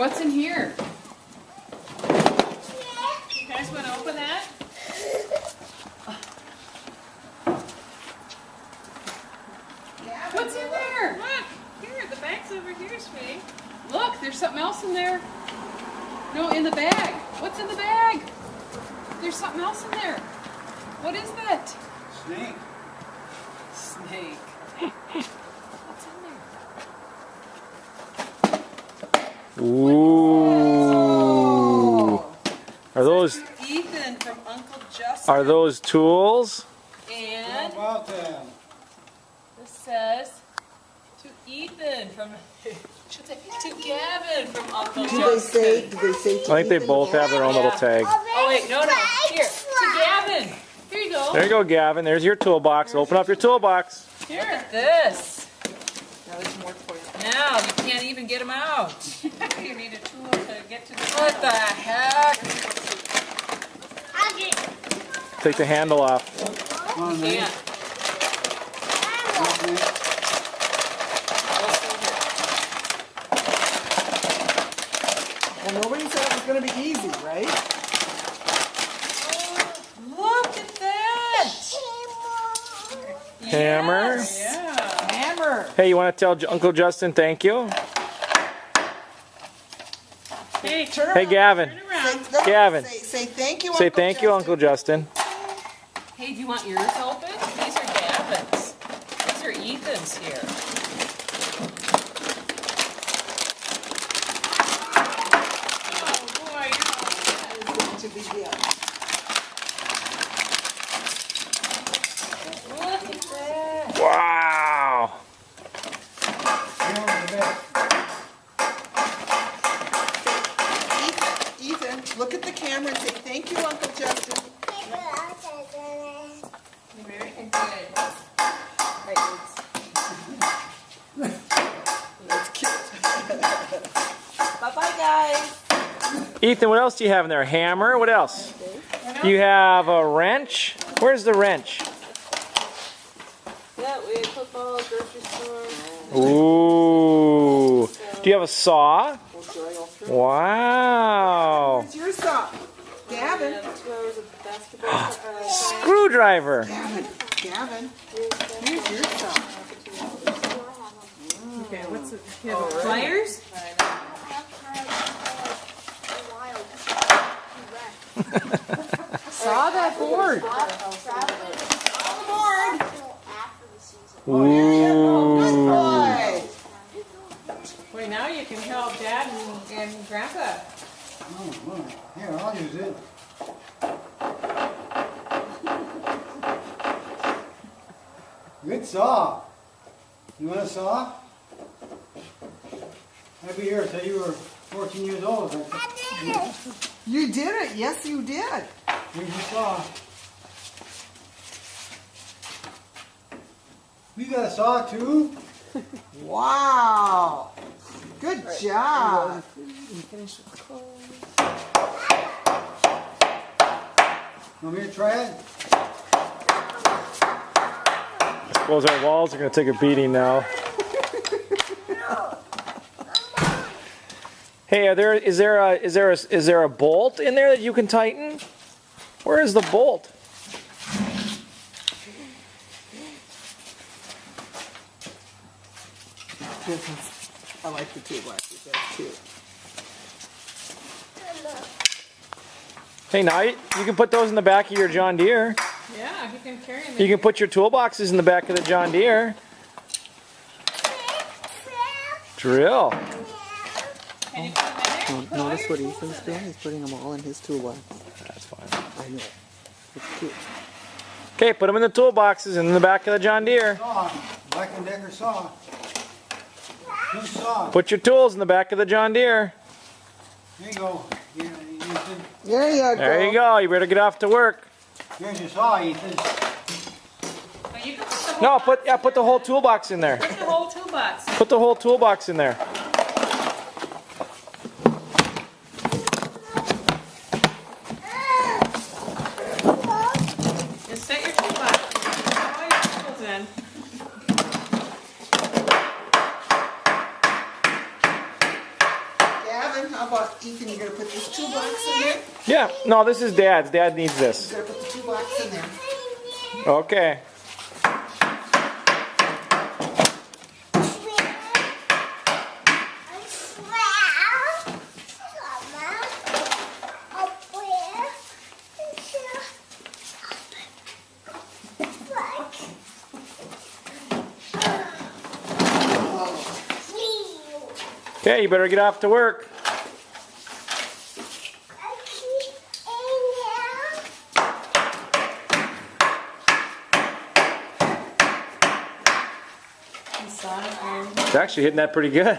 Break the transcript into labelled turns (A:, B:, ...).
A: What's in here? You guys want to open that? What's in there? Look, here, the bag's over here, sweetie. Look, there's something else in there. No, in the bag. What's in the bag? There's something else in there. What is that?
B: Snake.
A: Snake. What's in there?
C: Ooh. Are those
A: Ethan from Uncle Justin.
C: are those tools?
A: And
B: How about that?
A: this says to Ethan from to Gavin from Uncle
D: Do they
A: Justin.
D: say? Do they say?
C: I think they both have their own little tag.
A: Oh wait, no. Here, to Gavin. Here you go.
C: There you go, Gavin. There's your toolbox. Open up your toolbox.
A: Here. Look at this.
D: Now there's more for you.
A: Now you can't even get them out. You need a tool to get to the. What the heck?
C: Take the handle off.
B: Come on, man.
A: Yeah.
D: Well, nobody said it was going to be easy, right?
A: Look at that.
C: Hammer.
A: Yes. Yeah.
D: Hammer.
C: Hey, you want to tell Uncle Justin thank you?
A: Hey,
D: Turn
C: Hey,
D: around.
C: Gavin.
A: turn
D: Say,
A: around.
D: no,
C: Gavin.
D: Say thank you.
C: Say
D: Uncle
C: thank you, Uncle Justin.
A: Hey, do you want yours open? These are Gavin's. These are Ethan's here. Oh boy,
D: To begin.
A: look at that.
C: Wow.
D: Ethan, look at the camera and say thank you, Uncle Justin.
A: Very good.
D: That's cute. Bye-bye, guys.
C: Ethan, what else do you have in there? A hammer? What else? You have a wrench. Where's the wrench?
A: Yeah, we had football, grocery store.
C: Ooh. Do you have a saw? Wow.
D: Here's your saw. Gavin.
C: Screwdriver.
D: Gavin. Here's your saw.
A: Okay, what's it? Pliers? Saw that board.
C: Ooh.
D: Boy.
A: Wait, now you can help Dad and Grandpa.
B: Oh, here, I'll use it. Good saw. You want a saw? I'd be here till you were 14 years old.
D: You did it. Yes, you did.
B: Here's your saw. You got a saw too?
D: Wow. Good job.
B: Want me to try it?
C: I suppose our walls are going to take a beating now. Hey, is there a bolt in there that you can tighten? Where is the bolt?
D: I like the toolboxes. That's cute.
C: Hey, now you can put those in the back of your John Deere.
A: Yeah, you can carry them.
C: You can put your toolboxes in the back of the John Deere. Drill.
A: Can you put them in there?
D: Notice what Ethan's doing? He's putting them all in his toolbox.
C: That's fine.
D: I know. It's cute.
C: Okay, put them in the toolboxes and in the back of the John Deere.
B: Saw. Black & Decker saw. Good saw.
C: Put your tools in the back of the John Deere.
B: Here you go. Here, Ethan.
D: There you go.
C: There you go. You better get off to work.
B: Here's your saw, Ethan.
A: Well, you can put the whole
C: No, put the whole toolbox in there.
A: Put the whole toolbox.
C: Put the whole toolbox in there.
A: Just set your toolbox. Put all your tools in.
D: Gavin, how about, Ethan, you're gonna put these 2 blocks in there?
C: Yeah. No, this is Dad's. Dad needs this.
D: You're gonna put the 2 blocks in there.
C: Okay. Okay, you better get off to work. It's actually hitting that pretty good.